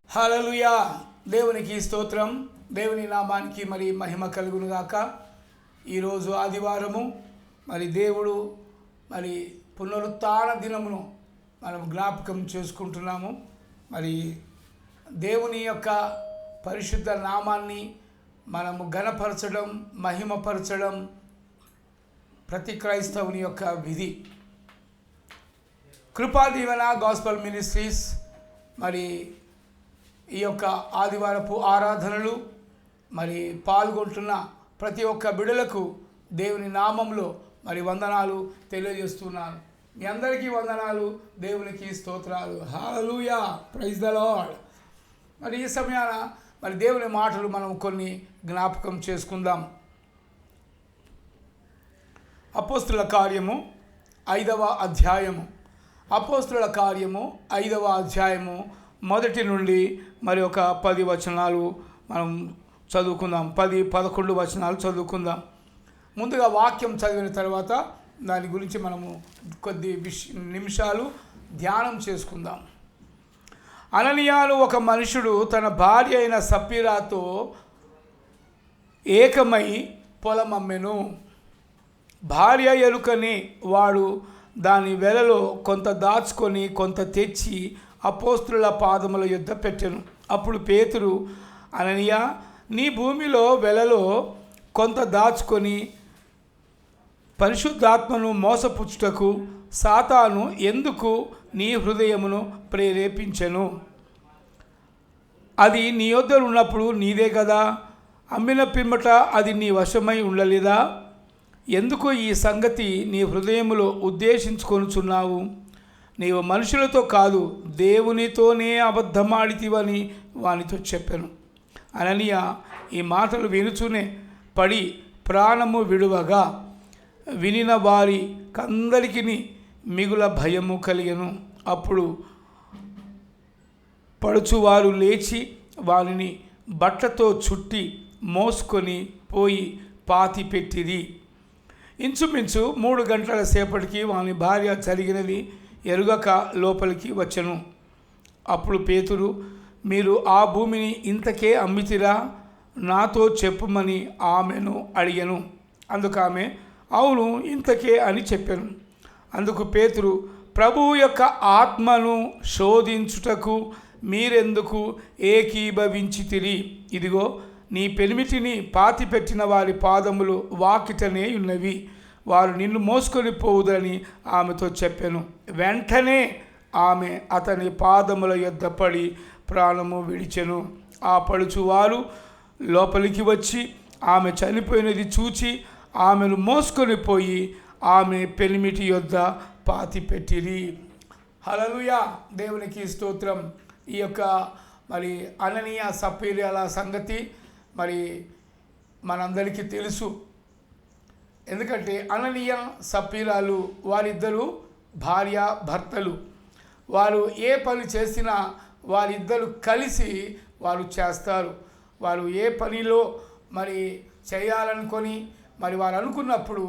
హల్లెలూయా. దేవునికి స్తోత్రం. దేవుని నామానికి మరి మహిమ కలుగును గాక. ఈరోజు ఆదివారము. మరి దేవుడు మరి పునరుత్థాన దినమును మనం జ్ఞాపకం చేసుకుంటున్నాము. మరి దేవుని యొక్క పరిశుద్ధ నామాన్ని మనము ఘనపరచడం, మహిమపరచడం ప్రతి క్రైస్తవుని యొక్క విధి. కృపాదీవెన గాస్పల్ మినిస్ట్రీస్ మరి ఈ యొక్క ఆదివారపు ఆరాధనలు మరి పాల్గొంటున్న ప్రతి ఒక్క బిడ్డలకు దేవుని నామంలో మరి వందనాలు తెలియజేస్తున్నాను. మీ అందరికీ వందనాలు, దేవునికి స్తోత్రాలు. హల్లెలూయా, ప్రైజ్ ద లార్డ్. మరి ఈ సమయాన మరి దేవుని మాటలు మనం కొన్ని జ్ఞాపకం చేసుకుందాం. అపోస్తుల కార్యము 5వ అధ్యాయము. అపోస్తుల కార్యము 5వ అధ్యాయము మొదటి నుండి మరి ఒక 10 వచనాలు మనం చదువుకుందాం. 10-11 వచనాలు చదువుకుందాం. ముందుగా వాక్యం చదివిన తర్వాత దాని గురించి మనము కొద్ది నిమిషాలు ధ్యానం చేసుకుందాం. అననీయాను ఒక మనుషుడు తన భార్య అయిన సప్పీరాతో ఏకమై పొలం అమ్మెను. భార్య ఎరుకని వాడు దాని వెలలో కొంత దాచుకొని కొంత తెచ్చి అపోస్తుల పాదముల యొద్ద పెట్టెను. అప్పుడు పేతురు, అననీయ, నీ భూమిలో వెలలో కొంత దాచుకొని పరిశుద్ధాత్మను మోసపుచ్చుటకు సాతాను ఎందుకు నీ హృదయమును ప్రేరేపించెను? అది నీ యొద్ద ఉన్నప్పుడు నీదే కదా. అమ్మిన పిమ్మట అది నీ వశమై ఉండలేదా? ఎందుకు ఈ సంగతి నీ హృదయములో ఉద్దేశించుకొనుచున్నావు? నీవు మనుషులతో కాదు, దేవునితోనే అబద్ధమాడితివని వానితో చెప్పాను. అననీయ ఈ మాటలు వినుచూనే పడి ప్రాణము విడువగా వినిన వారి కందరికి మిగుల భయము కలిగెను. అప్పుడు పడుచువారు లేచి వారిని బట్టతో చుట్టి మోసుకొని పోయి పాతి పెట్టిరి. ఇంచుమించు 3 గంటల సేపటికి వాని భార్య జరిగినది ఎరుగక లోపలికి వచ్చెను. అప్పుడు పేతురు, మీరు ఆ భూమిని ఇంతకే అమ్మితిరా? నాతో చెప్పుమని ఆమెను అడిగెను. అందుకు ఆమె, అవును, ఇంతకే అని చెప్పాను. అందుకు పేతురు, ప్రభువు యొక్క ఆత్మను శోధించుటకు మీరెందుకు ఏకీభవించితిరి? ఇదిగో, నీ పెనిమిటిని పాతిపెట్టిన వారి పాదములు వాకిటనే ఉన్నవి. వారు నిన్ను మోసుకొని పోవుదని ఆమెతో చెప్పాను. వెంటనే ఆమె అతని పాదముల యొద్ద పడి ప్రాణము విడిచెను. ఆ పడుచువారు లోపలికి వచ్చి ఆమె చనిపోయినది చూచి ఆమెను మోసుకొని పోయి ఆమె పెనిమిటి యొద్ద పాతిపెట్టిరి. హల్లెలూయా, దేవునికి స్తోత్రం. ఈ యొక్క మరి అననీయ సప్పీరాల సంగతి మరి మనందరికీ తెలుసు. ఎందుకంటే అననీయ సప్పీరాలు వారిద్దరూ భార్య భర్తలు. వారు ఏ పని చేసినా వారిద్దరు కలిసి వారు చేస్తారు. వారు ఏ పనిలో మరి చేయాలనుకొని మరి వారు అనుకున్నప్పుడు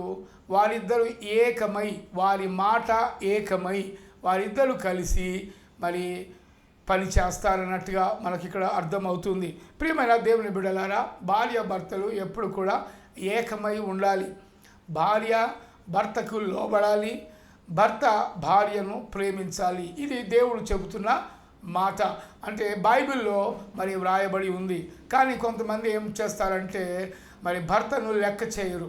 వారిద్దరు ఏకమై, వారి మాట ఏకమై వారిద్దరు కలిసి మరి పని చేస్తారన్నట్టుగా మనకి ఇక్కడ అర్థమవుతుంది. ప్రియమైన దేవుని బిడ్డలారా, భార్య భర్తలు ఎప్పుడు కూడా ఏకమై ఉండాలి. భార్య భర్తకు లోబడాలి, భర్త భార్యను ప్రేమించాలి. ఇది దేవుడు చెబుతున్న మాట. అంటే బైబిల్లో మరి వ్రాయబడి ఉంది. కానీ కొంతమంది ఏం చేస్తారంటే మరి భర్తను లెక్క చేయరు.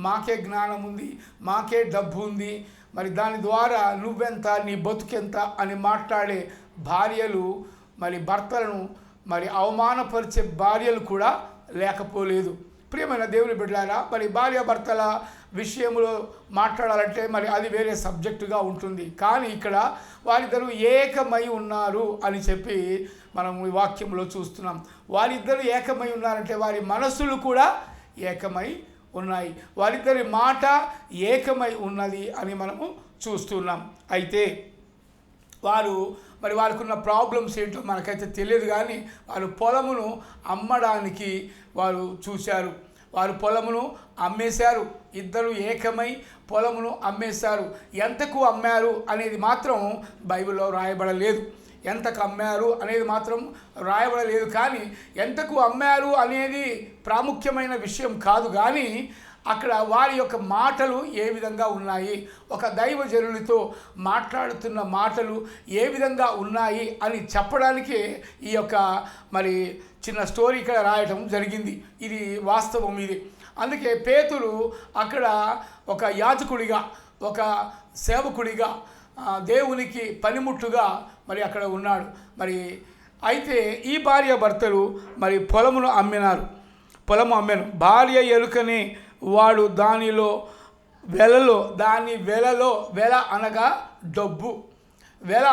మాకే జ్ఞానం ఉంది, మాకే డబ్బు ఉంది, మరి దాని ద్వారా నువ్వెంత, నీ బతుకెంత అని మాట్లాడే భార్యలు, మరి భర్తలను మరి అవమానపరిచే భార్యలు కూడా లేకపోలేదు. ప్రియమైన దేవుని బిడ్డలారా, మరి భార్యాభర్తల విషయంలో మాట్లాడాలంటే మరి అది వేరే సబ్జెక్టుగా ఉంటుంది. కానీ ఇక్కడ వారిద్దరూ ఏకమై ఉన్నారు అని చెప్పి మనం ఈ వాక్యంలో చూస్తున్నాం. వారిద్దరూ ఏకమై ఉన్నారంటే వారి మనస్సులు కూడా ఏకమై ఉన్నాయి, వారిద్దరి మాట ఏకమై ఉన్నది అని మనము చూస్తున్నాం. అయితే వారు మరి వారికి ఉన్న ప్రాబ్లమ్స్ ఏంటో మనకైతే తెలియదు. కానీ వారు పొలమును అమ్మడానికి వారు చూశారు. వారు పొలమును అమ్మేశారు. ఇద్దరు ఏకమై పొలమును అమ్మేశారు. ఎంతకు అమ్మారు అనేది మాత్రం బైబిల్లో రాయబడలేదు. ఎంతకు అమ్మారు అనేది మాత్రం రాయబడలేదు. కానీ ఎంతకు అమ్మారు అనేది ప్రాముఖ్యమైన విషయం కాదు. కానీ అక్కడ వారి యొక్క మాటలు ఏ విధంగా ఉన్నాయి, ఒక దైవజనునితో మాట్లాడుతున్న మాటలు ఏ విధంగా ఉన్నాయి అని చెప్పడానికి ఈ యొక్క మరి చిన్న స్టోరీ ఇక్కడ రాయటం జరిగింది. ఇది వాస్తవం. ఇది అందుకే పేతురు అక్కడ ఒక యాజకుడిగా, ఒక సేవకుడిగా, దేవునికి పనిముట్టుగా మరి అక్కడ ఉన్నాడు. మరి అయితే ఈ భార్య భర్తలు మరి పొలము అమ్మాను. భార్య ఎరుకని వాడు దానిలో వెలలో, దాని వెల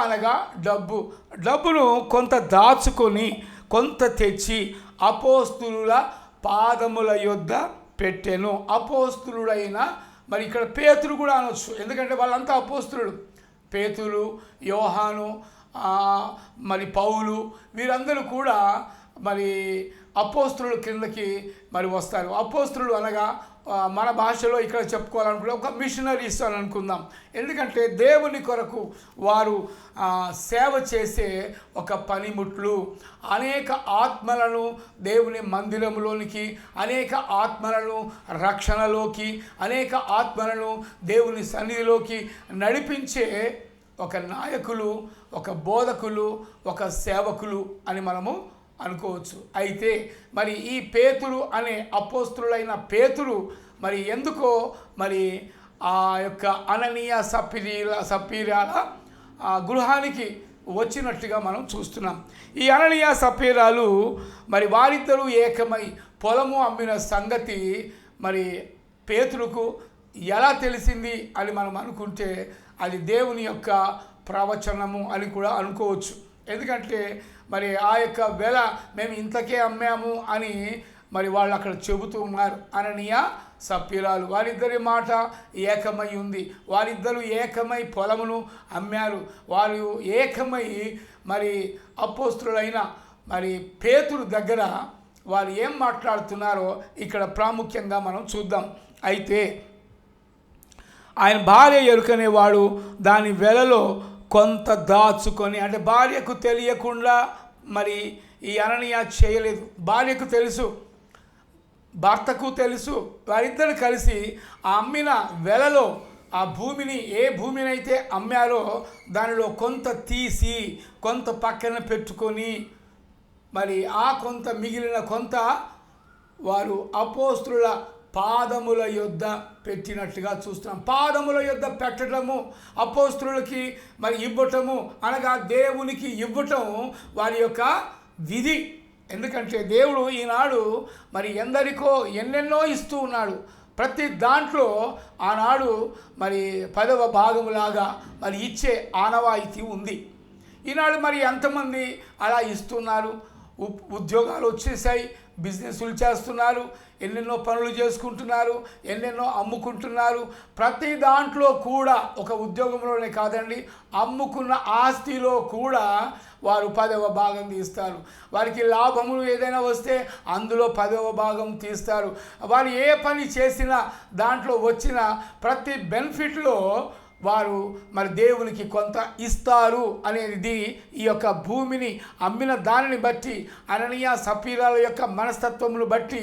అనగా డబ్బును కొంత దాచుకొని కొంత తెచ్చి అపోస్తులుల పాదముల యొద్ద పెట్టెను. అపోస్తులుడైన మరి ఇక్కడ పేతురు కూడా అనొచ్చు, ఎందుకంటే వాళ్ళంతా అపోస్తులుడు. పేతురు, యోహాను, మరి పౌలు, వీరందరూ కూడా మరి అపోస్తులుల కిందకి మరి వస్తారు. అపోస్తులుడు అనగా మన భాషలో ఇక్కడ చెప్పుకోవాలనుకుంటే ఒక మిషనరీస్ అని అనుకుందాం. ఎందుకంటే దేవుని కొరకు వారు సేవ చేసే ఒక పనిముట్లు. అనేక ఆత్మలను దేవుని మందిరంలోనికి, అనేక ఆత్మలను రక్షణలోకి, అనేక ఆత్మలను దేవుని సన్నిధిలోకి నడిపించే ఒక నాయకులు, ఒక బోధకులు, ఒక సేవకులు అని మనము అనుకోవచ్చు. అయితే మరి ఈ పేతురు అనే అపోస్తులైన పేతురు మరి ఎందుకో మరి ఆ యొక్క అననీయ సప్పీరాల గృహానికి వచ్చినట్టుగా మనం చూస్తున్నాం. ఈ అననీయ సప్పీరాలు మరి వారిద్దరూ ఏకమై పొలము అమ్మిన సంగతి మరి పేతురుకు ఎలా తెలిసింది అని మనం అనుకుంటే అది దేవుని యొక్క ప్రవచనము అని కూడా అనుకోవచ్చు. ఎందుకంటే మరి ఆ యొక్క వెల మేము ఇంతకే అమ్మాము అని మరి వాళ్ళు అక్కడ చెబుతూ ఉన్నారు. అననీయ సప్పీరాలు వారిద్దరి మాట ఏకమై ఉంది. వారిద్దరూ ఏకమై పొలమును అమ్మారు. వారు ఏకమై మరి అపోస్తులైన మరి పేతురు దగ్గర వారు ఏం మాట్లాడుతున్నారో ఇక్కడ ప్రాముఖ్యంగా మనం చూద్దాం. అయితే ఆయన భార్య ఎరుకనేవాడు దాని వెలలో కొంత దాచుకొని, అంటే భార్యకు తెలియకుండా మరి ఈ అననీయ చేయలేదు. భార్యకు తెలుసు, భర్తకు తెలుసు. వారిద్దరు కలిసి ఆ అమ్మిన వెలలో ఆ భూమిని, ఏ భూమిని అయితే అమ్మారో దానిలో కొంత తీసి కొంత పక్కన పెట్టుకొని మరి ఆ కొంత మిగిలిన కొంత వారు అపోస్తుల పాదముల యొద్ద పెట్టినట్టుగా చూస్తున్నాం. పాదముల యొద్ద పెట్టడము, అపోస్తులకి మరి ఇవ్వటము అనగా దేవునికి ఇవ్వటం వారి యొక్క విధి. ఎందుకంటే దేవుడు ఈనాడు మరి ఎందరికో ఎన్నెన్నో ఇస్తూ ఉన్నాడు. ప్రతి దాంట్లో ఆనాడు మరి 10వ భాగములాగా మరి ఇచ్చే ఆనవాయితీ ఉంది. ఈనాడు మరి ఎంతమంది అలా ఇస్తున్నారు? ఉద్యోగాలు వచ్చేసాయి, బిజినెస్లు చేస్తున్నారు, ఎన్నెన్నో పనులు చేసుకుంటున్నారు, ఎన్నెన్నో అమ్ముకుంటున్నారు. ప్రతి దాంట్లో కూడా, ఒక ఉద్యోగంలోనే కాదండి, అమ్ముకున్న ఆస్తిలో కూడా వారు 10వ భాగం తీస్తారు. వారికి లాభములు ఏదైనా వస్తే అందులో 10వ భాగం తీస్తారు. వారు ఏ పని చేసినా దాంట్లో వచ్చిన ప్రతి బెనిఫిట్లో వారు మరి దేవునికి కొంత ఇస్తారు అనేది ఈ యొక్క భూమిని అమ్మిన దానిని బట్టి, అననీయ సప్పీరాల యొక్క మనస్తత్వమును బట్టి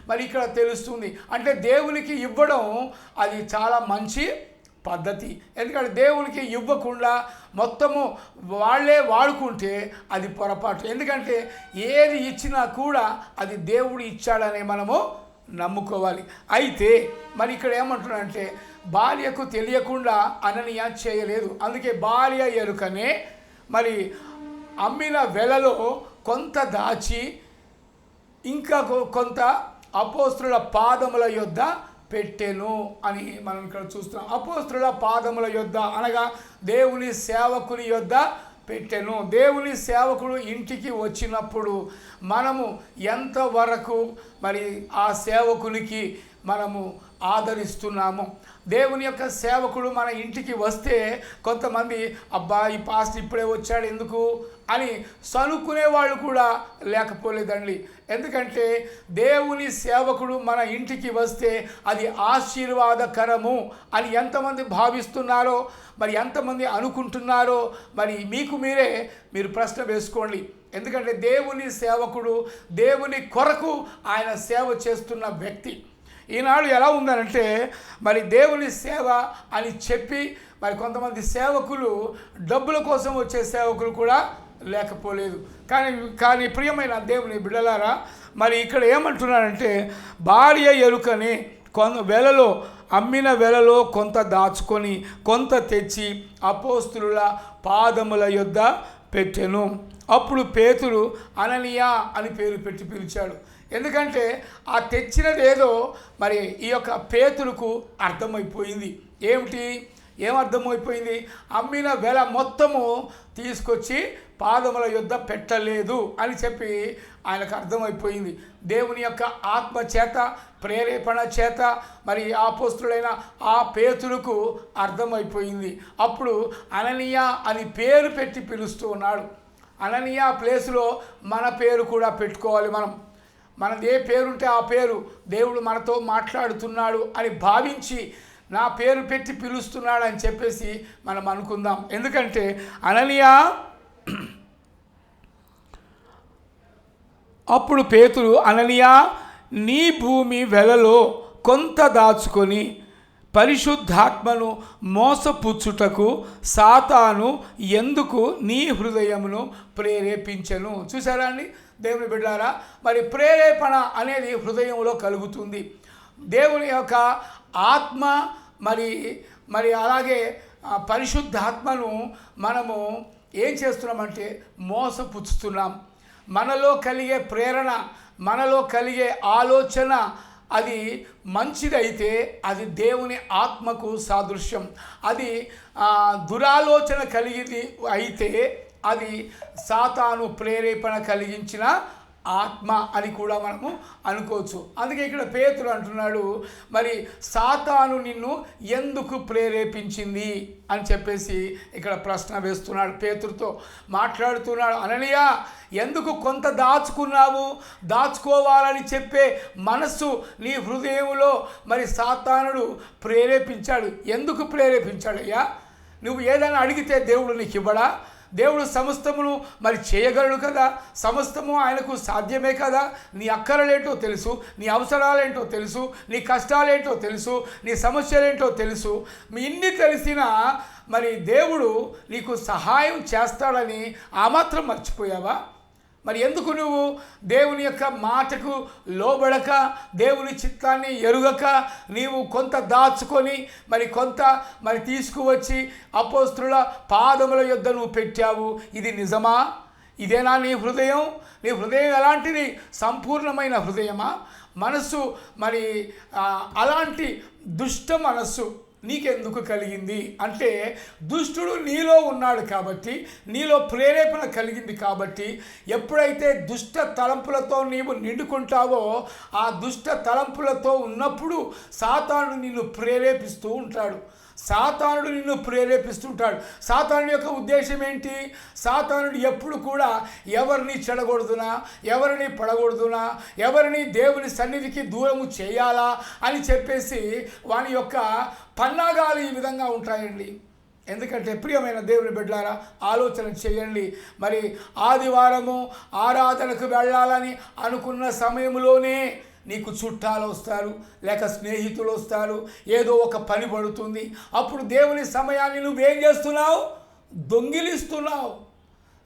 మరి ఇక్కడ తెలుస్తుంది. అంటే దేవునికి ఇవ్వడం అది చాలా మంచి పద్ధతి. ఎందుకంటే దేవునికి ఇవ్వకుండా మొత్తము వాళ్ళే వాడుకుంటే అది పొరపాటు. ఎందుకంటే ఏది ఇచ్చినా కూడా అది దేవుడు ఇచ్చాడనే మనము నమ్ముకోవాలి. అయితే మరి ఇక్కడ ఏమంటున్నాడంటే భార్యకు తెలియకుండా అననీయ చేయలేదు. అందుకే భార్య ఎరుకనే మరి అమ్మిన వెలలో కొంత దాచి ఇంకా కొంత అపోస్తుల పాదముల యొద్ద పెట్టెను అని మనం ఇక్కడ చూస్తున్నాం. అపోస్తుల పాదముల యొద్ద అనగా దేవుని సేవకుని యొద్ద పెట్టెను. దేవుని సేవకుడు ఇంటికి వచ్చినప్పుడు మనము ఎంతవరకు మరి ఆ సేవకునికి మనము ఆదరిస్తున్నాము. దేవుని యొక్క సేవకుడు మన ఇంటికి వస్తే కొంతమంది అబ్బా ఈ పాస్టర్ ఇప్పుడే వచ్చాడు ఎందుకు అని సనుక్కునే వాళ్ళు కూడా లేకపోలేదండి. ఎందుకంటే దేవుని సేవకుడు మన ఇంటికి వస్తే అది ఆశీర్వాదకరము అని ఎంతమంది భావిస్తున్నారో, మరి ఎంతమంది అనుకుంటున్నారో మరి మీరు ప్రశ్న వేసుకోండి. ఎందుకంటే దేవుని సేవకుడు దేవుని కొరకు ఆయన సేవ చేస్తున్న వ్యక్తి. ఈనాడు ఎలా ఉందనంటే మరి దేవుని సేవ అని చెప్పి మరి కొంతమంది సేవకులు డబ్బుల కోసం వచ్చే సేవకులు కూడా లేకపోలేదు. కానీ ప్రియమైన దేవుని బిడ్డలారా, మరి ఇక్కడ ఏమంటున్నారంటే భార్య ఎరుకని వెలలో అమ్మిన వెలలో కొంత దాచుకొని కొంత తెచ్చి అపోస్తులుల పాదముల యొద్ద పెట్టెను. అప్పుడు పేతురు అననీయ అని పేరు పెట్టి పిలిచాడు. ఎందుకంటే ఆ తెచ్చినదేదో మరి ఈ యొక్క పేతురుకు అర్థమైపోయింది. ఏమర్థమైపోయింది? అమ్మిన వెల మొత్తము తీసుకొచ్చి పాదముల యొద్ద పెట్టలేదు అని చెప్పి ఆయనకు అర్థమైపోయింది. దేవుని యొక్క ఆత్మ చేత ప్రేరేపణ చేత మరి అపోస్తులైన ఆ పేతురుకు అర్థమైపోయింది. అప్పుడు అననీయ అని పేరు పెట్టి పిలుస్తూ ఉన్నాడు. అననీయ ప్లేసులో మన పేరు కూడా పెట్టుకోవాలి. మనది ఏ పేరుంటే ఆ పేరు దేవుడు మనతో మాట్లాడుతున్నాడు అని భావించి నా పేరు పెట్టి పిలుస్తున్నాడు అని చెప్పేసి మనం అనుకుందాం. ఎందుకంటే అననీయ అప్పుడు పేతురు అననీయ నీ భూమి వెలలో కొంత దాచుకొని పరిశుద్ధాత్మను మోసపుచ్చుటకు సాతాను ఎందుకు నీ హృదయమును ప్రేరేపించెను? చూసారా అండి దేవుని బిడ్డారా, మరి ప్రేరేపణ అనేది హృదయంలో కలుగుతుంది. దేవుని యొక్క ఆత్మ మరి అలాగే పరిశుద్ధాత్మను మనము ఏం చేస్తున్నామంటే మోసపుచ్చుతున్నాం. మనలో కలిగే ప్రేరణ, మనలో కలిగే ఆలోచన అది మంచిదైతే అది దేవుని ఆత్మకు సాదృశ్యం. అది దురాలోచన కలిగింది అయితే అది సాతాను ప్రేరేపణ కలిగించిన ఆత్మ అని కూడా మనము అనుకోవచ్చు. అందుకే ఇక్కడ పేతురు అంటున్నాడు, మరి సాతాను నిన్ను ఎందుకు ప్రేరేపించింది అని చెప్పేసి ఇక్కడ ప్రశ్న వేస్తున్నాడు. పేతురుతో మాట్లాడుతున్నాడు. అననీయ ఎందుకు కొంత దాచుకోవాలని చెప్పే మనస్సు నీ హృదయంలో మరి సాతానుడు ప్రేరేపించాడు. ఎందుకు ప్రేరేపించాడయ్యా? నువ్వు ఏదైనా అడిగితే దేవుడు నీకు ఇవ్వడా? దేవుడు సమస్తమును మరి చేయగలడు కదా, సమస్తము ఆయనకు సాధ్యమే కదా. నీ అక్కరలేంటో తెలుసు, నీ అవసరాలేంటో తెలుసు, నీ కష్టాలేంటో తెలుసు, నీ సమస్యలేంటో తెలుసు. ఇన్ని తెలిసినా మరి దేవుడు నీకు సహాయం చేస్తాడని ఆ మాత్రం మర్చిపోయావా? మరి ఎందుకు నువ్వు దేవుని యొక్క మాటకు లోబడక, దేవుని చిత్తాన్ని ఎరుగక నీవు కొంత దాచుకొని కొంత తీసుకువచ్చి అపోస్తుల పాదముల యొద్ద నువ్వు పెట్టావు? ఇది నిజమా? ఇదేనా నీ హృదయం? నీ హృదయం ఎలాంటిది? సంపూర్ణమైన హృదయమా? మనస్సు అలాంటి దుష్ట మనస్సు నీకెందుకు కలిగింది అంటే దుష్టుడు నీలో ఉన్నాడు కాబట్టి, నీలో ప్రేరేపణ కలిగింది కాబట్టి, ఎప్పుడైతే దుష్ట తలంపులతో నీవు నిండుకుంటావో ఆ దుష్ట తలంపులతో ఉన్నప్పుడు సాతానుడు నిన్ను ప్రేరేపిస్తూ ఉంటాడు. సాతానుడి యొక్క ఉద్దేశం ఏంటి? సాతానుడు ఎప్పుడు కూడా ఎవరిని చెడగొడుదునా, ఎవరిని పడగొడుదునా, ఎవరిని దేవుని సన్నిధికి దూరము చేయాలా అని చెప్పేసి వాని యొక్క పన్నాగాలు ఈ విధంగా ఉంటాయండి. ఎందుకంటే ప్రియమైన దేవుని బిడ్డలారా ఆలోచన చేయండి. మరి ఆదివారము ఆరాధనకు వెళ్ళాలని అనుకున్న సమయంలోనే నీకు చుట్టాలు వస్తారు, లేక స్నేహితులు వస్తారు, ఏదో ఒక పని పడుతుంది. అప్పుడు దేవుని సమయాన్ని నువ్వేం చేస్తున్నావు?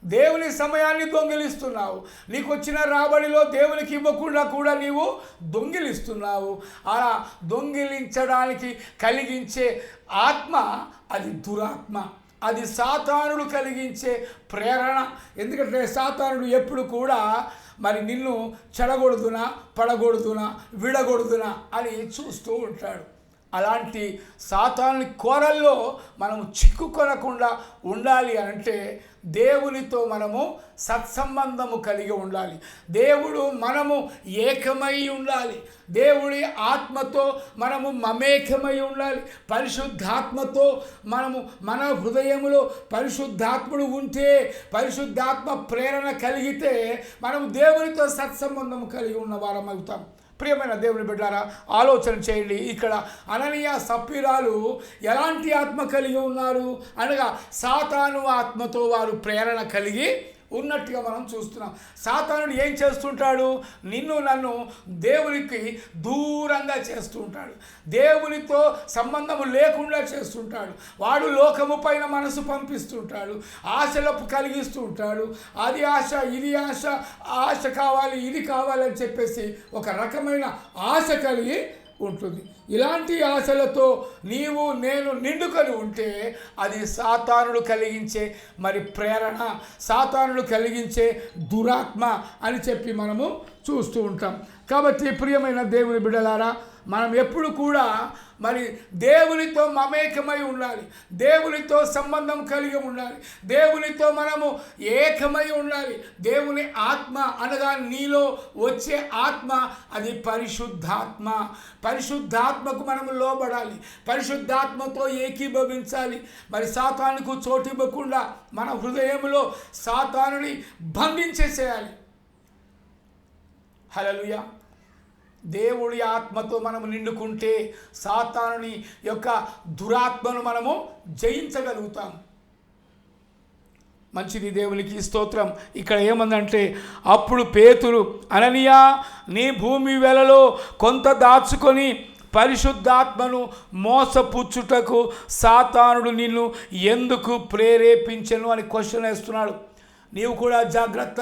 దేవుని సమయాన్ని దొంగిలిస్తున్నావు. నీకు వచ్చిన రాబడిలో దేవునికి ఇవ్వకుండా కూడా నీవు దొంగిలిస్తున్నావు. అలా దొంగిలించడానికి కలిగించే ఆత్మ అది దురాత్మ, అది సాతానుడు కలిగించే ప్రేరణ. ఎందుకంటే సాతానుడు ఎప్పుడు కూడా నిన్ను చెడగొడుదునా, పడగొడుదునా, విడగొడుదునా అని చూస్తూ ఉంటాడు. అలాంటి సాతాను కోరల్లో మనము చిక్కుకొనకుండా ఉండాలి అంటే దేవునితో మనము సత్సంబంధము కలిగి ఉండాలి. దేవుడు మనము ఏకమై ఉండాలి. దేవుడి ఆత్మతో మనము మమేకమై ఉండాలి. పరిశుద్ధాత్మతో మనము మన హృదయములో పరిశుద్ధాత్ముడు ఉంటే, పరిశుద్ధాత్మ ప్రేరణ కలిగితే మనము దేవునితో సత్సంబంధము కలిగి ఉన్న వారం అవుతాం. ప్రియమైన దేవుని బిడ్డలారా, ఆలోచన చేయండి. ఇక్కడ అననీయ సప్పీరాలు ఎలాంటి ఆత్మ కలిగి ఉన్నారు అనగా సాతాను ఆత్మతో వారు ప్రేరణ కలిగి ఉన్నట్టుగా మనం చూస్తున్నాం. సాతానుడు ఏం చేస్తుంటాడు? నిన్ను నన్ను దేవునికి దూరంగా చేస్తూ ఉంటాడు. దేవునితో సంబంధము లేకుండా చేస్తుంటాడు. వాడు లోకము పైన మనసు పంపిస్తుంటాడు. ఆశలకు కలిగిస్తూ ఉంటాడు. అది ఆశ, ఇది ఆశ, ఆశ కావాలి, ఇది కావాలని చెప్పేసి ఒక రకమైన ఆశ కలిగి ఉంటుంది. ఇలాంటి ఆశలతో నీవు నేను నిండుకొని ఉంటే అది సాతానుడు కలిగించే మరి ప్రేరణ, సాతానుడు కలిగించే దురాత్మ అని చెప్పి మనము చూస్తూ ఉంటాం. కాబట్టి ప్రియమైన దేవుని బిడ్డలారా, మనం ఎప్పుడు కూడా మరి దేవునితో మమేకమై ఉండాలి. దేవునితో సంబంధం కలిగి ఉండాలి. దేవునితో మనము ఏకమై ఉండాలి. దేవుని ఆత్మ అనగా నీలో వచ్చే ఆత్మ అది పరిశుద్ధాత్మ. పరిశుద్ధాత్మకు మనము లోబడాలి. పరిశుద్ధాత్మతో ఏకీభవించాలి. మరి సాతానుకు చోటివ్వకుండా మన హృదయంలో సాతానుని బంధించేసేయాలి. హల్లెలూయా. దేవుడి ఆత్మతో మనము నిండుకుంటే సాతానుని యొక్క దురాత్మను మనము జయించగలుగుతాం. మంచిది, దేవునికి స్తోత్రం. ఇక్కడ ఏమందంటే, అప్పుడు పేతురు, అననీయా, నీ భూమి వెలలో కొంత దాచుకొని పరిశుద్ధాత్మను మోసపుచ్చుటకు సాతానుడు నిన్ను ఎందుకు ప్రేరేపించెను అని క్వశ్చన్ వేస్తున్నాడు. నీవు కూడా జాగ్రత్త.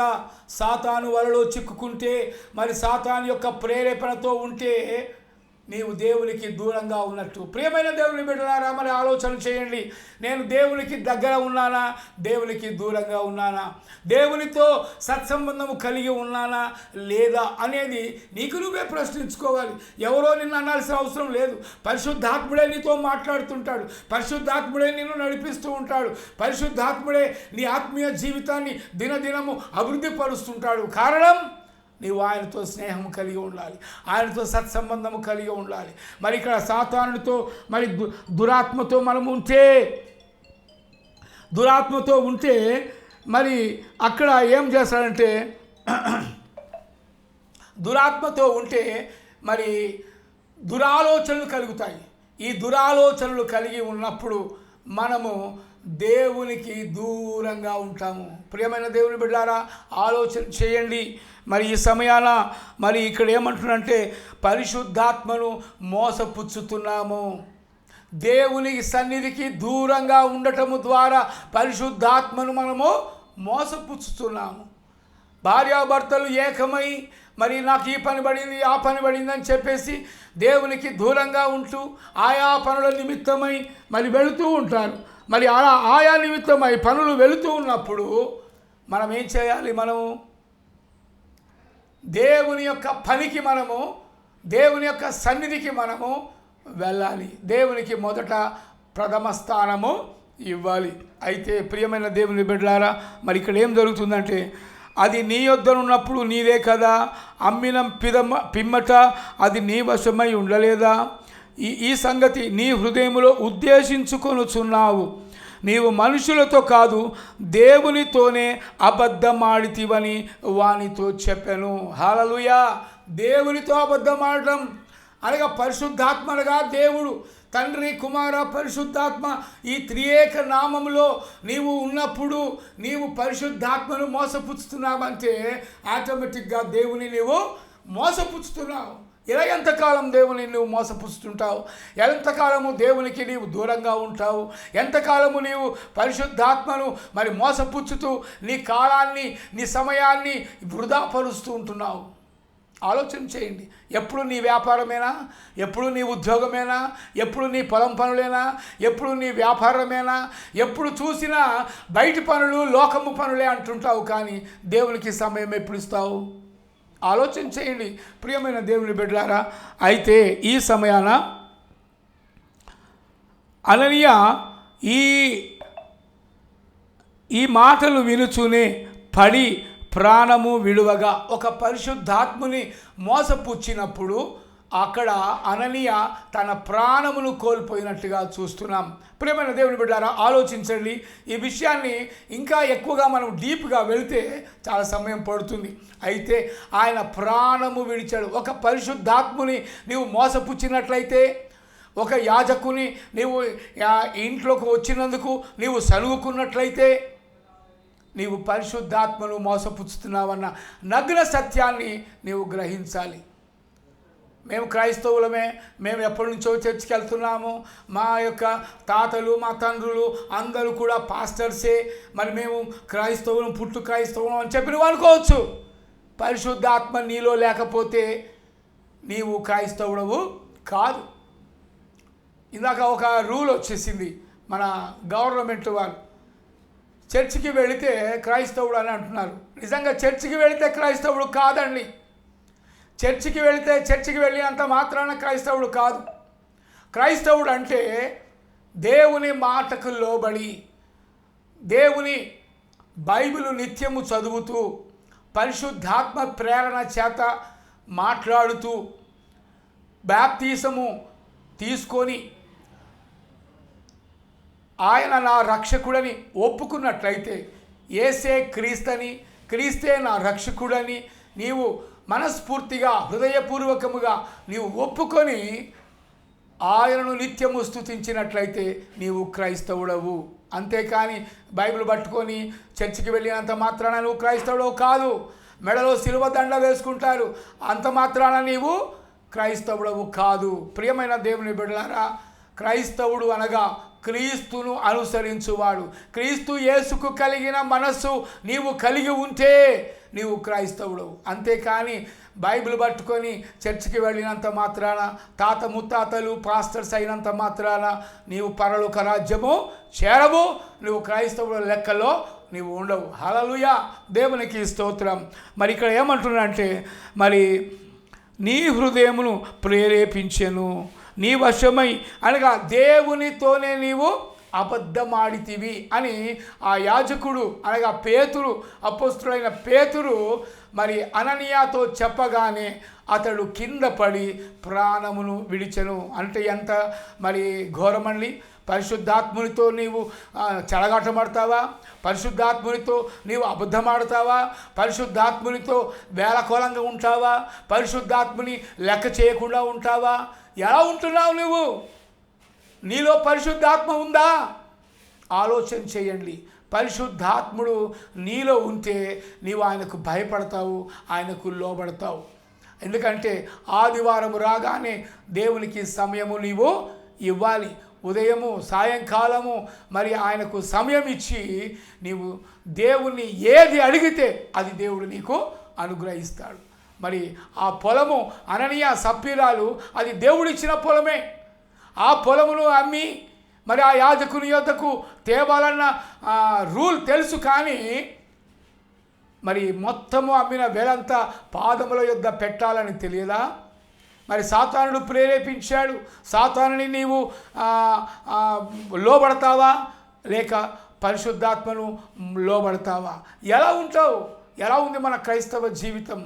సాతాను వలలో చిక్కుకుంటే, మరి సాతాను యొక్క ప్రేరేపణతో ఉంటే నీవు దేవునికి దూరంగా ఉన్నట్టు. ప్రియమైన దేవుని బిడ్డలారా, మరి ఆలోచన చేయండి. నేను దేవునికి దగ్గర ఉన్నానా, దేవునికి దూరంగా ఉన్నానా, దేవునితో సత్సంబంధము కలిగి ఉన్నానా లేదా అనేది నీకు నువ్వే ప్రశ్నించుకోవాలి. ఎవరో నిన్ను అనాల్సిన అవసరం లేదు. పరిశుద్ధాత్ముడే నీతో మాట్లాడుతుంటాడు. పరిశుద్ధాత్ముడే నిన్ను నడిపిస్తూ ఉంటాడు. పరిశుద్ధాత్ముడే నీ ఆత్మీయ జీవితాన్ని దినదినము అభివృద్ధి పరుస్తుంటాడు. కారణం, నీవు ఆయనతో స్నేహం కలిగి ఉండాలి. ఆయనతో సత్సంబంధము కలిగి ఉండాలి. మరి ఇక్కడ సాతానుడితో మరి దురాత్మతో మనం ఉంటే మరి అక్కడ ఏం చేస్తాడంటే, దురాత్మతో ఉంటే మరి దురాలోచనలు కలుగుతాయి. ఈ దురాలోచనలు కలిగి ఉన్నప్పుడు మనము దేవునికి దూరంగా ఉంటాము. ప్రియమైన దేవుని బిడ్డలారా, ఆలోచన చేయండి. మరి ఈ సమయాన మరి ఇక్కడ ఏమంటున్నంటే, పరిశుద్ధాత్మను మోసపుచ్చుతున్నాము. దేవుని సన్నిధికి దూరంగా ఉండటము ద్వారా పరిశుద్ధాత్మను మనము మోసపుచ్చుతున్నాము. భార్యాభర్తలు ఏకమై మరి నాకు ఈ పని పడింది, ఆ పని పడింది అని చెప్పేసి దేవునికి దూరంగా ఉంటూ ఆయా పనుల నిమిత్తమై మరి వెళుతూ ఉంటారు. మరి అలా ఆయా నిమిత్తమై పనులు వెళుతూ ఉన్నప్పుడు మనం ఏం చేయాలి? మనము దేవుని యొక్క పనికి మనము, దేవుని యొక్క సన్నిధికి మనము వెళ్ళాలి. దేవునికి మొదట ప్రథమ స్థానము ఇవ్వాలి. అయితే ప్రియమైన దేవుని బిడ్డలారా, మరి ఇక్కడ ఏం జరుగుతుందంటే, అది నీ యొద్దనున్నప్పుడు నీదే కదా, అమ్మిన పిమ్మట అది నీ వశమై ఉండలేదా? ఈ సంగతి నీ హృదయములో ఉద్దేశించుకొనుచున్నావు. నీవు మనుషులతో కాదు దేవునితోనే అబద్ధమాడితివని వానితో చెప్పాను. హల్లెలూయా. దేవునితో అబద్ధమాడటం అనగా పరిశుద్ధాత్మగా దేవుడు తండ్రి, కుమార, పరిశుద్ధాత్మ ఈ త్రియేక నామములో నీవు ఉన్నప్పుడు నీవు పరిశుద్ధాత్మను మోసపుచ్చుతున్నావంటే ఆటోమేటిక్గా దేవుని నీవు మోసపుచ్చుతున్నావు. ఇలా ఎంతకాలం దేవుని నువ్వు మోసపుచ్చుతుంటావు? ఎంతకాలము దేవునికి నీవు దూరంగా ఉంటావు? ఎంతకాలము నీవు పరిశుద్ధాత్మను మరి మోసపుచ్చుతూ నీ కాలాన్ని, నీ సమయాన్ని వృధా పరుస్తూ ఉంటున్నావు? ఆలోచన చేయండి. ఎప్పుడు నీ వ్యాపారమేనా? ఎప్పుడు నీ ఉద్యోగమేనా? ఎప్పుడు నీ పొలం పనులేనా? ఎప్పుడు నీ వ్యాపారమేనా? ఎప్పుడు చూసినా బయటి పనులు, లోకము పనులే అంటుంటావు, కానీ దేవునికి సమయం ఎప్పుడు ఇస్తావు? ఆలోచన చేయండి ప్రియమైన దేవుని బిడ్డలారా. అయితే ఈ సమయాన అననీయ ఈ ఈ మాటలు వినుచూనే పడి ప్రాణము విడువగా, ఒక పరిశుద్ధాత్ముని మోసపుచ్చినప్పుడు అక్కడ అననీయ తన ప్రాణమును కోల్పోయినట్టుగా చూస్తున్నాం. ప్రియమైన దేవుని బిడ్డారా, ఆలోచించండి. ఈ విషయాన్ని ఇంకా ఎక్కువగా మనం డీప్గా వెళితే చాలా సమయం పడుతుంది. అయితే ఆయన ప్రాణము విడిచాడు. ఒక పరిశుద్ధాత్ముని నీవు మోసపుచ్చినట్లయితే, ఒక యాజకుని నీవు ఇంట్లోకి వచ్చినందుకు నీవు సలుగుకున్నట్లయితే, నీవు పరిశుద్ధాత్మను మోసపుచ్చుతున్నావన్న నగ్న సత్యాన్ని నీవు గ్రహించాలి. మేము క్రైస్తవులమే, మేము ఎప్పటి నుంచో చర్చికి వెళ్తున్నాము, మా యొక్క తాతలు మా తండ్రులు అందరూ కూడా పాస్టర్సే, మరి మేము క్రైస్తవులం పుట్టు క్రైస్తవులం అని చెప్పి నువ్వు అనుకోవచ్చు. పరిశుద్ధాత్మ నీలో లేకపోతే నీవు క్రైస్తవుడవు కాదు. ఇందాక ఒక రూల్ వచ్చేసింది మన గవర్నమెంట్ వాళ్ళు, చర్చికి వెళితే క్రైస్తవుడు అని అంటున్నారు. నిజంగా చర్చికి వెళితే క్రైస్తవుడు కాదండి. చర్చికి వెళ్ళినంత మాత్రాన క్రైస్తవుడు కాదు. క్రైస్తవుడు అంటే దేవుని మాటకు లోబడి, దేవుని బైబిలు నిత్యము చదువుతూ, పరిశుద్ధాత్మ ప్రేరణ చేత మాట్లాడుతూ, బాప్తిసము తీసుకొని ఆయన నా రక్షకుడని ఒప్పుకున్నట్లయితే, యేసే క్రీస్తని, క్రీస్తే నా రక్షకుడని నీవు మనస్ఫూర్తిగా హృదయపూర్వకముగా నీవు ఒప్పుకొని ఆయనను నిత్యము స్తుతించినట్లయితే నీవు క్రైస్తవుడవు. అంతేకాని బైబిల్ పట్టుకొని చర్చికి వెళ్ళినంత మాత్రాన నువ్వు క్రైస్తవుడవు కాదు. మెడలో సిలువ దండ వేసుకుంటారు, అంత మాత్రాన నీవు క్రైస్తవుడవు కాదు. ప్రియమైన దేవుని బిడ్డలారా, క్రైస్తవుడు అనగా క్రీస్తును అనుసరించువాడు. క్రీస్తు యేసుకు కలిగిన మనస్సు నీవు కలిగి ఉంటే నీవు క్రైస్తవుడవు. అంతేకాని బైబిల్ పట్టుకొని చర్చికి వెళ్ళినంత మాత్రాన, తాత ముత్తాతలు పాస్టర్స్ అయినంత మాత్రాన నీవు పరలోక రాజ్యము చేరవు, నువ్వు క్రైస్తవుల లెక్కలో నీవు ఉండవు. హల్లెలూయా, దేవునికి స్తోత్రం. మరి ఇక్కడ ఏమంటున్నాడంటే, మరి నీ హృదయమును ప్రేరేపించెను, నీ వశమై అనగా దేవునితోనే నీవు అబద్ధమాడితివి అని ఆ యాజకుడు అనగా పేతురు, అపోస్తులైన పేతురు మరి అననీయాతో చెప్పగానే అతడు కింద పడి ప్రాణమును విడిచెను. అంటే ఎంత మరి ఘోరమండి. పరిశుద్ధాత్మునితో నీవు చెలగాటమాడతావా? పరిశుద్ధాత్మునితో నీవు అబద్ధమాడతావా? పరిశుద్ధాత్మునితో వేలకోలంగా ఉంటావా? పరిశుద్ధాత్ముని లెక్క చేయకుండా ఉంటావా? ఎలా ఉంటున్నావు నువ్వు? నీలో పరిశుద్ధాత్మ ఉందా? ఆలోచన చేయండి. పరిశుద్ధాత్ముడు నీలో ఉంటే నీవు ఆయనకు భయపడతావు, ఆయనకు లోబడతావు. ఎందుకంటే ఆదివారం రాగానే దేవునికి సమయము నీవు ఇవ్వాలి. ఉదయము సాయంకాలము మరి ఆయనకు సమయం ఇచ్చి నీవు దేవుణ్ణి ఏది అడిగితే అది దేవుడు నీకు అనుగ్రహిస్తాడు. మరి ఆ పొలము అననీయ సప్పీరాలు అది దేవుడిచ్చిన పొలమే. ఆ పొలమును అమ్మి మరి ఆ యాజకుని యొద్దకు తేవాలన్న రూల్ తెలుసు, కానీ మరి మొత్తము అమ్మిన వేలంతా పాదముల యొద్ద పెట్టాలని తెలియదా? మరి సాతానుడు ప్రేరేపించాడు. సాతానుని నీవు లోబడతావా లేక పరిశుద్ధాత్మను లోబడతావా? ఎలా ఉంటావు? ఎలా ఉంది మన క్రైస్తవ జీవితం?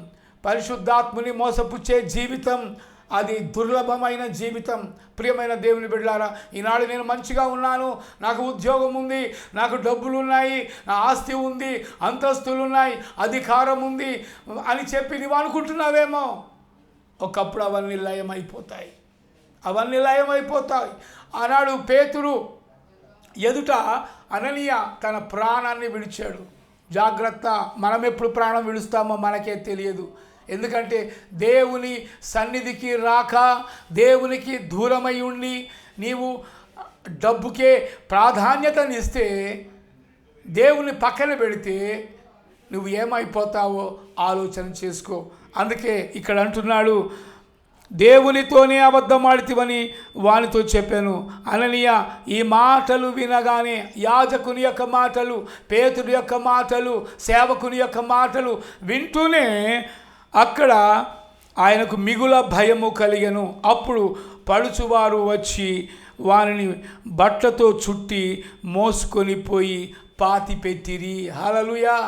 పరిశుద్ధాత్మని మోసపుచ్చే జీవితం అది దుర్లభమైన జీవితం. ప్రియమైన దేవుని బిడ్డలారా, ఈనాడు నేను మంచిగా ఉన్నాను, నాకు ఉద్యోగం ఉంది, నాకు డబ్బులు ఉన్నాయి, నా ఆస్తి ఉంది, అంతస్తులు ఉన్నాయి, అధికారం ఉంది అని చెప్పి నువ్వు అనుకుంటున్నావేమో. ఒకప్పుడు అవన్నీ లయమైపోతాయి, అవన్నీ లయమైపోతాయి. ఆనాడు పేతురు ఎదుట అననీయ తన ప్రాణాన్ని విడిచాడు. జాగ్రత్త, మనం ఎప్పుడు ప్రాణం విడుస్తామో మనకే తెలియదు. ఎందుకంటే దేవుని సన్నిధికి రాక, దేవునికి దూరమై ఉండి నీవు డబ్బుకే ప్రాధాన్యతనిస్తే, దేవుని పక్కన పెడితే నువ్వు ఏమైపోతావో ఆలోచన చేసుకో. అందుకే ఇక్కడ అంటున్నాడు, దేవునితోనే అబద్ధమాడితివని వానితో చెప్పాను. అననీయ ఈ మాటలు వినగానే, యాజకుని యొక్క మాటలు, పేతురు యొక్క మాటలు, సేవకుని యొక్క మాటలు వింటూనే అక్కడ ఆయనకు మిగుల భయము కలిగెను. అప్పుడు పడుచువారు వచ్చి వారిని బట్టతో చుట్టి మోసుకొని పోయి పాతి పెట్టిరి. హల్లెలూయా.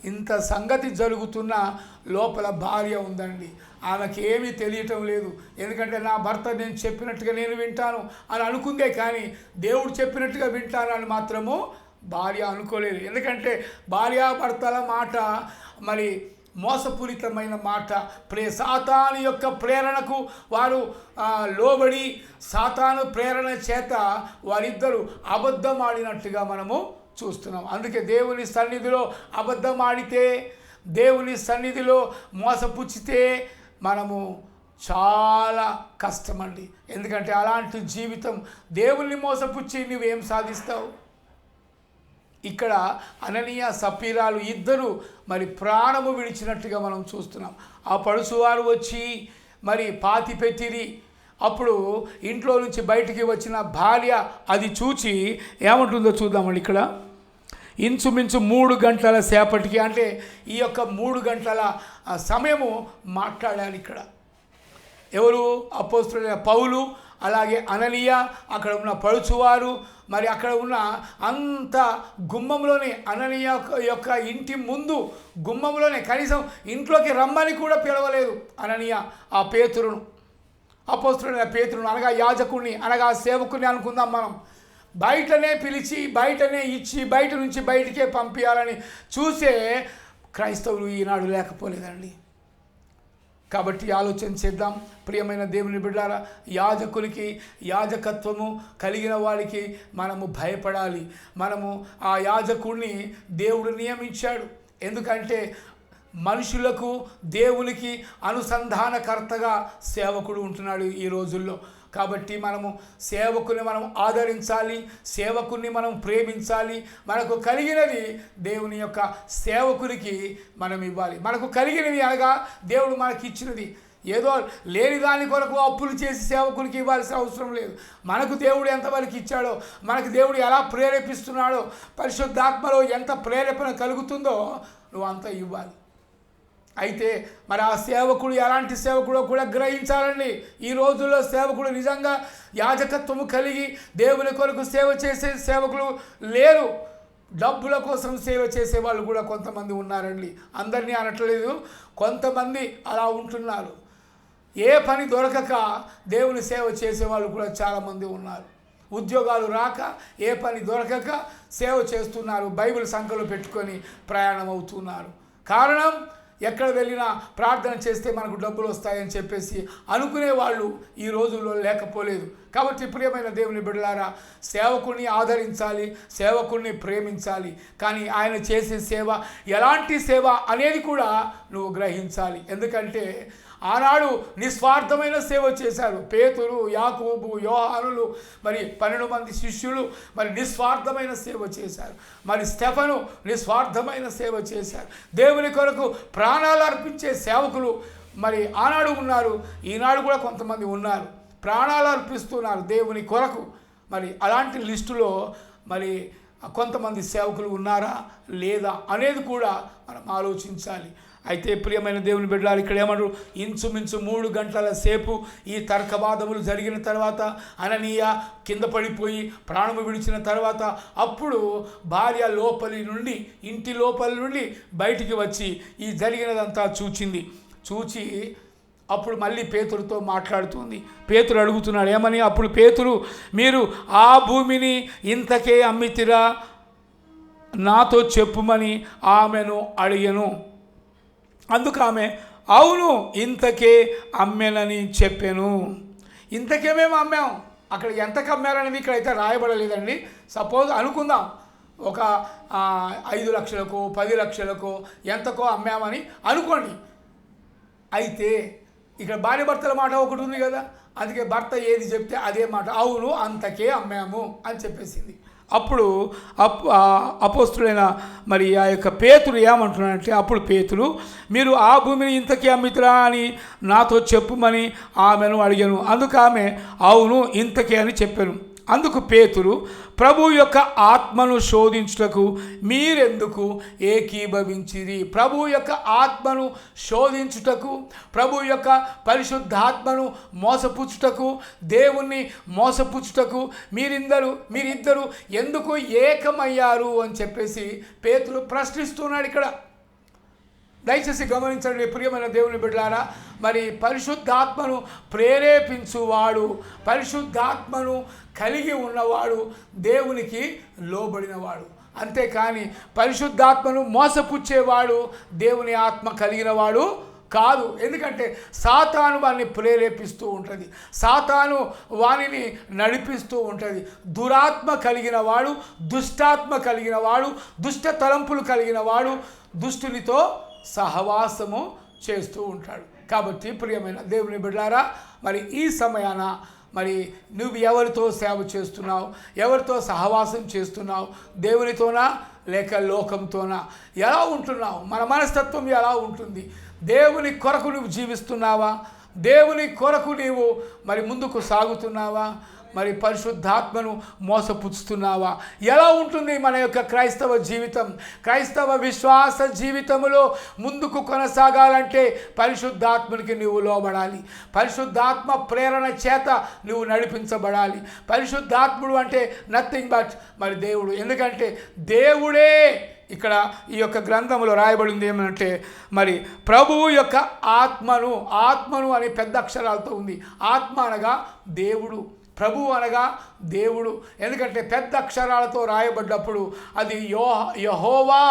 ఇంత సంగతి జరుగుతున్న లోపల భార్య ఉందండి. ఆమెకి ఏమీ తెలియటం లేదు. ఎందుకంటే నా భర్త నేను చెప్పినట్టుగా నేను వింటాను అని అనుకుందే, కానీ దేవుడు చెప్పినట్టుగా వింటాను అని మాత్రము భార్య అనుకోలేదు. ఎందుకంటే భార్యాభర్తల మాట మరి మోసపూరితమైన మాట. సాతాను యొక్క ప్రేరణకు వారు లోబడి సాతాను ప్రేరణ చేత వారిద్దరూ అబద్ధం ఆడినట్టుగా మనము చూస్తున్నాం. అందుకే దేవుని సన్నిధిలో అబద్ధం ఆడితే, దేవుని సన్నిధిలో మోసపుచ్చితే మనము చాలా కష్టమండి. ఎందుకంటే అలాంటి జీవితం, దేవుణ్ణి మోసపుచ్చి నువ్వేం సాధిస్తావు? ఇక్కడ అననీయ సప్పీరాలు ఇద్దరు మరి ప్రాణము విడిచినట్టుగా మనం చూస్తున్నాం. ఆ పడుసువారు వచ్చి మరి పాతి పెట్టిరి. అప్పుడు ఇంట్లో నుంచి బయటికి వచ్చిన భార్య అది చూచి ఏమంటుందో చూద్దామండి. ఇక్కడ ఇంచుమించు 3 గంటల సేపటికి, అంటే ఈ యొక్క 3 గంటల సమయము మాట్లాడాలి. ఇక్కడ ఎవరు? అపోస్తలుడైన పౌలు, అలాగే అననీయ, అక్కడ ఉన్న పడుచువారు, మరి అక్కడ ఉన్న అంత గుమ్మంలోనే, అననీయ యొక్క ఇంటి ముందు గుమ్మంలోనే, కనీసం ఇంట్లోకి రమ్మని కూడా పిలవలేదు అననీయ ఆ పేతురును, అపోస్తలుడైన పేతురును, అనగా యాజకుడిని, అనగా సేవకుని అనుకుందాం మనం. బయటనే పిలిచి, బయటనే ఇచ్చి, బయట నుంచి బయటికే పంపించాలని చూసే క్రైస్తవులు ఈనాడు లేకపోలేదండి. కాబట్టి ఆలోచన చేద్దాం ప్రియమైన దేవుని బిడ్డలారా. యాజకునికి, యాజకత్వము కలిగిన వారికి మనము భయపడాలి. మనము ఆ యాజకుడిని దేవుడు నియమించాడు. ఎందుకంటే మనుషులకు దేవునికి అనుసంధానకర్తగా సేవకుడు ఉంటున్నాడు ఈ రోజుల్లో. కాబట్టి మనము సేవకుని మనం ఆదరించాలి, సేవకుని మనం ప్రేమించాలి. మనకు కలిగినది దేవుని యొక్క సేవకునికి మనం ఇవ్వాలి. మనకు కలిగినవి అనగా దేవుడు మనకి ఇచ్చినది. ఏదో లేని దాని కొరకు అప్పులు చేసి సేవకునికి ఇవ్వాల్సిన అవసరం లేదు. మనకు దేవుడు ఎంతవరకు ఇచ్చాడో, మనకు దేవుడు ఎలా ప్రేరేపిస్తున్నాడో, పరిశుద్ధాత్మలో ఎంత ప్రేరేపణ కలుగుతుందో నువ్వు అంత ఇవ్వాలి. అయితే మరి ఆ సేవకుడు ఎలాంటి సేవకుడో కూడా గ్రహించాలండి. ఈ రోజుల్లో సేవకుడు నిజంగా యాజకత్వము కలిగి దేవుని కొరకు సేవ చేసే సేవకులు లేరు. డబ్బుల కోసం సేవ చేసే వాళ్ళు కూడా కొంతమంది ఉన్నారండి. అందరినీ అనట్లేదు, కొంతమంది అలా ఉంటున్నారు. ఏ పని దొరకక దేవుని సేవ చేసేవాళ్ళు కూడా చాలామంది ఉన్నారు. ఉద్యోగాలు రాక, ఏ పని దొరకక సేవ చేస్తున్నారు. బైబిల్ సంఖ్యలో పెట్టుకొని ప్రయాణం అవుతున్నారు. కారణం, ఎక్కడ వెళ్ళినా ప్రార్థన చేస్తే మనకు డబ్బులు వస్తాయని చెప్పేసి అనుకునే వాళ్ళు ఈ రోజుల్లో లేకపోలేదు. కాబట్టి ప్రియమైన దేవుని బిడ్డలారా, సేవకుని ఆదరించాలి, సేవకుని ప్రేమించాలి. కానీ ఆయన చేసే సేవ ఎలాంటి సేవ అనేది కూడా నువ్వు గ్రహించాలి. ఎందుకంటే ఆనాడు నిస్వార్థమైన సేవ చేశారు. పేతురు, యాకోబు, యోహానులు, మరి 12 మంది శిష్యులు మరి నిస్వార్థమైన సేవ చేశారు. మరి స్టెఫను నిస్వార్థమైన సేవ చేశారు. దేవుని కొరకు ప్రాణాలు అర్పించే సేవకులు మరి ఆనాడు ఉన్నారు, ఈనాడు కూడా కొంతమంది ఉన్నారు. ప్రాణాలు అర్పిస్తున్నారు దేవుని కొరకు. మరి అలాంటి లిస్టులో మరి కొంతమంది సేవకులు ఉన్నారా లేదా అనేది కూడా మనం ఆలోచించాలి. అయితే ప్రియమైన దేవుని బిడ్డలారా, ఇక్కడ ఏమంటారు? ఇంచుమించు 3 గంటల సేపు ఈ తర్కవాదములు జరిగిన తర్వాత అననీయ కింద పడిపోయి ప్రాణము విడిచిన తర్వాత అప్పుడు భార్య ఇంటి లోపలి నుండి బయటికి వచ్చి ఈ జరిగినదంతా చూచి అప్పుడు మళ్ళీ పేతురుతో మాట్లాడుతుంది. పేతురు అడుగుతున్నాడు ఏమని? అప్పుడు పేతురు, మీరు ఆ భూమిని ఇంతకే అమ్మితిరా? నాతో చెప్పుమని ఆమెను అడిగెను. అందుకు ఆమె, అవును, ఇంతకే అమ్మానని చెప్పాను. ఇంతకే మేము అమ్మాం. అక్కడ ఎంతకు అమ్మారనేది ఇక్కడైతే రాయబడలేదండి. సపోజ్ అనుకుందాం, ఒక 5 లక్షలకో 10 లక్షలకో ఎంతకో అమ్మామని అనుకోండి. అయితే ఇక్కడ భార్య భర్తల మాట ఒకటి ఉంది కదా, అందుకే భర్త ఏది చెప్తే అదే మాట, అవును అంతకే అమ్మాము అని చెప్పేసింది. అప్పుడు అపోస్తులైన మరి ఆ యొక్క పేతురు ఏమంటున్నాడంటే, అప్పుడు పేతురు, మీరు ఆ భూమిని ఇంతకీ అమ్మితురా అని నాతో చెప్పుమని ఆమెను అడిగాను. అందుకు ఆమె, అవును ఇంతకే అని చెప్పాను. అందుకు పేతురు, ప్రభు యొక్క ఆత్మను శోధించుటకు మీరెందుకు ఏకీభవించిరి? ప్రభు యొక్క ఆత్మను శోధించుటకు, ప్రభు యొక్క పరిశుద్ధాత్మను మోసపుచ్చుటకు, దేవుణ్ణి మోసపుచ్చుటకు మీరిద్దరు ఎందుకు ఏకమయ్యారు అని చెప్పేసి పేతురు ప్రశ్నిస్తున్నాడు ఇక్కడ. దయచేసి గమనించండి ప్రియమైన దేవుని బిడ్డలారా, మరి పరిశుద్ధాత్మను ప్రేరేపించువాడు, పరిశుద్ధాత్మను కలిగి ఉన్నవాడు దేవునికి లోబడినవాడు. అంతేకాని పరిశుద్ధాత్మను మోసపుచ్చేవాడు దేవుని ఆత్మ కలిగినవాడు కాదు. ఎందుకంటే సాతాను వారిని ప్రేరేపిస్తూ ఉంటుంది, సాతాను వారిని నడిపిస్తూ ఉంటుంది. దురాత్మ కలిగిన వాడు, దుష్టాత్మ కలిగిన వాడు, దుష్ట తలంపులు కలిగిన వాడు దుష్టునితో సహవాసము చేస్తూ ఉంటాడు. కాబట్టి ప్రియమైన దేవుని బిడ్డలారా, మరి ఈ సమయాన మరి నువ్వు ఎవరితో సేవ చేస్తున్నావు, ఎవరితో సహవాసం చేస్తున్నావు? దేవునితోనా లేక లోకంతోనా? ఎలా ఉంటున్నావు? మన మనస్తత్వం ఎలా ఉంటుంది? దేవుని కొరకు నువ్వు జీవిస్తున్నావా? దేవుని కొరకు నీవు మరి ముందుకు సాగుతున్నావా? మరి పరిశుద్ధాత్మను మోసపుచ్చుతున్నావా? ఎలా ఉంటుంది మన యొక్క క్రైస్తవ జీవితం? క్రైస్తవ విశ్వాస జీవితంలో ముందుకు కొనసాగాలంటే పరిశుద్ధాత్మనికి నువ్వు లోబడాలి. పరిశుద్ధాత్మ ప్రేరణ చేత నువ్వు నడిపించబడాలి. పరిశుద్ధాత్ముడు అంటే నథింగ్ బట్ మరి దేవుడు. ఎందుకంటే దేవుడే ఇక్కడ ఈ యొక్క గ్రంథంలో రాయబడింది ఏమంటే, మరి ప్రభువు యొక్క ఆత్మను అని పెద్ద అక్షరాలతో ఉంది. ఆత్మ అనగా దేవుడు, ప్రభు అనగా దేవుడు. ఎందుకంటే పెద్ద అక్షరాలతో రాయబడ్డప్పుడు అది యెహోవా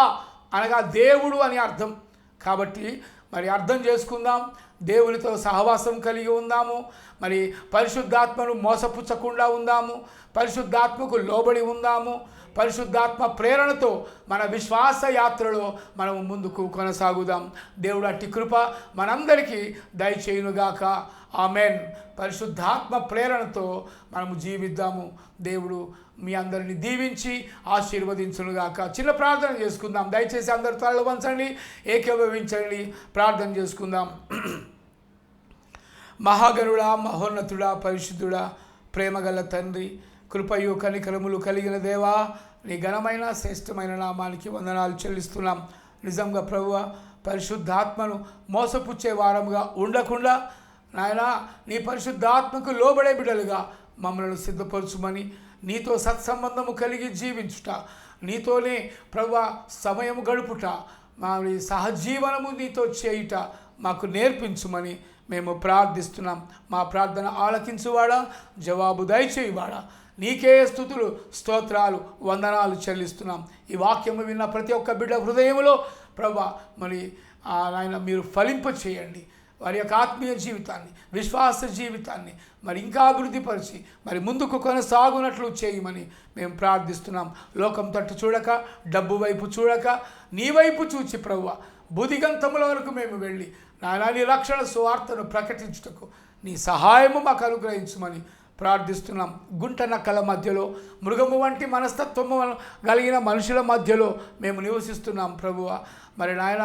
అనగా దేవుడు అని అర్థం. కాబట్టి మరి అర్థం చేసుకుందాం, దేవునితో సహవాసం కలిగి ఉందాము, మరి పరిశుద్ధాత్మను మోసపుచ్చకుండా ఉందాము, పరిశుద్ధాత్మకు లోబడి ఉందాము, పరిశుద్ధాత్మ ప్రేరణతో మన విశ్వాస యాత్రలో మనము ముందుకు కొనసాగుదాం. దేవుడు అట్టి కృప మనందరికీ దయచేయునుగాక. ఆమెన్. పరిశుద్ధాత్మ ప్రేరణతో మనము జీవిద్దాము. దేవుడు మీ అందరిని దీవించి ఆశీర్వదించునుగాక. చిన్న ప్రార్థన చేసుకుందాం. దయచేసి అందరు తలలు వంచండి, ఏకీభవించండి, ప్రార్థన చేసుకుందాం. మహాగణుడా, మహోన్నతుడా, పరిశుద్ధుడా, ప్రేమగల తండ్రి, కృపయు కనికరములు కలిగిన దేవా, నీ ఘనమైన శ్రేష్టమైన నామానికి వందనాలు చెల్లిస్తున్నాం. నిజంగా ప్రభువా, పరిశుద్ధాత్మను మోసపుచ్చే వారముగా ఉండకుండా నాయనా, నీ పరిశుద్ధాత్మకు లోబడే బిడ్డలుగా మమ్మల్ని సిద్ధపరచుమని, నీతో సత్సంబంధము కలిగి జీవించుట, నీతోనే ప్రభువా సమయము గడుపుట, మా సహజీవనము నీతో చేయుట మాకు నేర్పించుమని మేము ప్రార్థిస్తున్నాం. మా ప్రార్థన ఆలకించువాడా, జవాబు దయచేయువాడా, నీకే స్తుతులు, స్తోత్రాలు, వందనాలు చెల్లిస్తున్నాం. ఈ వాక్యము విన్న ప్రతి ఒక్క బిడ్డ హృదయంలో ప్రభువా మరి ఆయన మీరు ఫలింప చేయండి. వారి యొక్క ఆత్మీయ జీవితాన్ని, విశ్వాస జీవితాన్ని మరి ఇంకా అభివృద్ధిపరిచి మరి ముందుకు కొనసాగునట్లు చేయమని మేము ప్రార్థిస్తున్నాం. లోకం తట్టు చూడక, డబ్బు వైపు చూడక, నీ వైపు చూచి ప్రభువా బుధిగంతముల వరకు మేము వెళ్ళి నాయనా నీ రక్షణ సువార్తను ప్రకటించుటకు నీ సహాయము మాకు అనుగ్రహించమని ప్రార్థిస్తున్నాం. గుంట నక్కల మధ్యలో, మృగము వంటి మనస్తత్వము కలిగిన మనుషుల మధ్యలో మేము నివసిస్తున్నాం ప్రభువా. మరి నాయన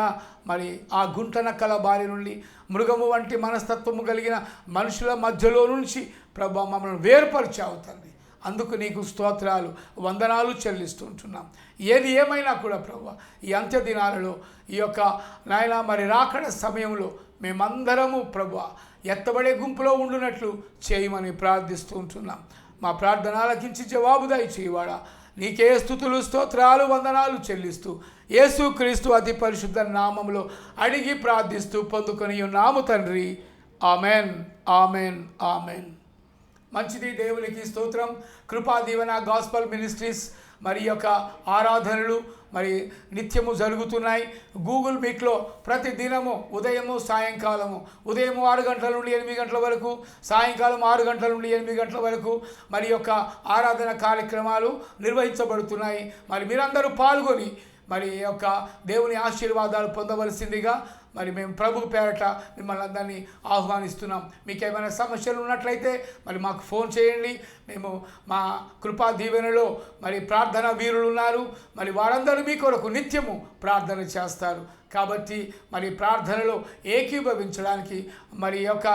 మరి ఆ గుంట నక్కల బారి నుండి, మృగము వంటి మనస్తత్వము కలిగిన మనుషుల మధ్యలో నుంచి ప్రభువా మమ్మల్ని వేరుపరిచావు తండ్రి. అందుకు నీకు స్తోత్రాలు, వందనాలు చెల్లిస్తుంటున్నాం. ఏది ఏమైనా కూడా ప్రభువా ఈ అంత్య దినాలలో, ఈ యొక్క నాయన మరి రాకడ సమయంలో మేమందరము ప్రభువా ఎత్తబడే గుంపులో ఉండునట్లు చేయమని ప్రార్థిస్తూ ఉంటున్నాం. మా ప్రార్థన ఆలకించి జవాబు దయచేయవాడా, నీకే స్తుతులు, స్తోత్రాలు, వందనాలు చెల్లిస్తూ యేసుక్రీస్తు అతి పరిశుద్ధ నామములో అడిగి ప్రార్థిస్తూ పొందుకొని ఉన్నాము తండ్రి. Amen, amen, amen. మంచిది, దేవునికి స్తోత్రం. కృపా దీవెన గాస్పల్ మినిస్ట్రీస్ మరి యొక్క ఆరాధనలు మరి నిత్యము జరుగుతున్నాయి. గూగుల్ మీట్లో ప్రతి దినము ఉదయము సాయంకాలము, ఉదయం 6 గంటల నుండి 8 గంటల వరకు, సాయంకాలం 6 గంటల నుండి 8 గంటల వరకు మరి యొక్క ఆరాధన కార్యక్రమాలు నిర్వహించబడుతున్నాయి. మరి మీరందరూ పాల్గొని మరి యొక్క దేవుని ఆశీర్వాదాలు పొందవలసిందిగా మరి మేము ప్రభు పేరట మిమ్మల్ని అందరినీ ఆహ్వానిస్తున్నాం. మీకు ఏమైనా సమస్యలు ఉన్నట్లయితే మరి మాకు ఫోన్ చేయండి. మేము మా కృపా దీవెనలో మరి ప్రార్థన వీరులు ఉన్నారు. మరి వారందరూ మీ కొరకు నిత్యము ప్రార్థన చేస్తారు. కాబట్టి మరి ప్రార్థనలో ఏకీభవించడానికి మరి యొక్క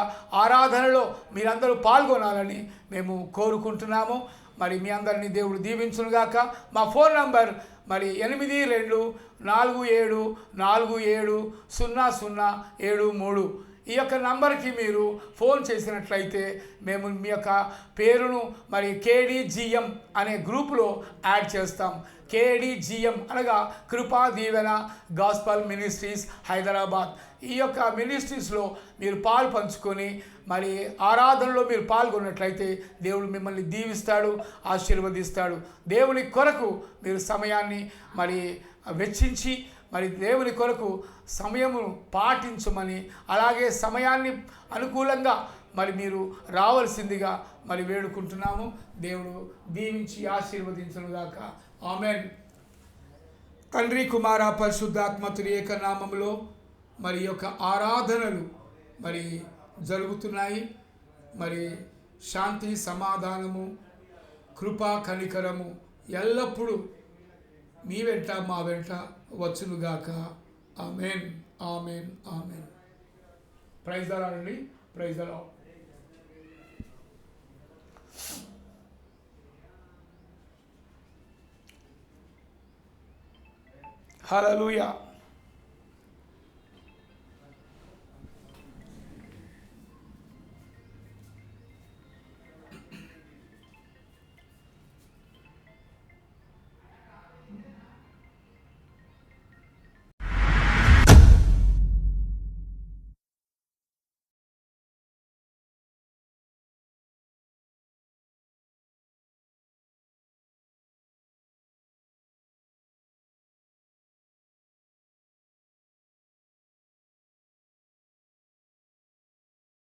ఆరాధనలో మీరందరూ పాల్గొనాలని మేము కోరుకుంటున్నాము. మరి మీ అందరినీ దేవుడు దీవించునుగాక. మా ఫోన్ నంబర్ మరి 8247470073. ఈ యొక్క నంబర్కి మీరు ఫోన్ చేసినట్లయితే మేము మీ యొక్క పేరును మరి KDGM అనే గ్రూపులో యాడ్ చేస్తాం. KDGM అనగా కృపా దీవెన గాస్పల్ మినిస్ట్రీస్ హైదరాబాద్. ఈ యొక్క మినిస్ట్రీస్లో మీరు పాలు పంచుకొని మరి ఆరాధనలో మీరు పాల్గొన్నట్లయితే దేవుడు మిమ్మల్ని దీవిస్తాడు, ఆశీర్వదిస్తాడు. దేవుని కొరకు మీరు సమయాన్ని మరి వెచ్చించి మరి దేవుని కొరకు సమయమును పాటించమని, అలాగే సమయాన్ని అనుకూలంగా మరి మీరు రావాల్సిందిగా మరి వేడుకుంటున్నాము. దేవుడు దీవించి ఆశీర్వదించునుగాక. ఆమెన్. తండ్రి, కుమార, పరిశుద్ధాత్మ త్రియేక నామములో మరి యొక్క ఆరాధనలు మరి జరుగుతున్నాయి. మరి శాంతి, సమాధానము, కృపా, కనికరము ఎల్లప్పుడూ మీ వెంట మా వెంట వచ్చునుగాక. Amen, amen, amen. Praise the Lord అండి. Praise the Lord. హల్లెలూయా.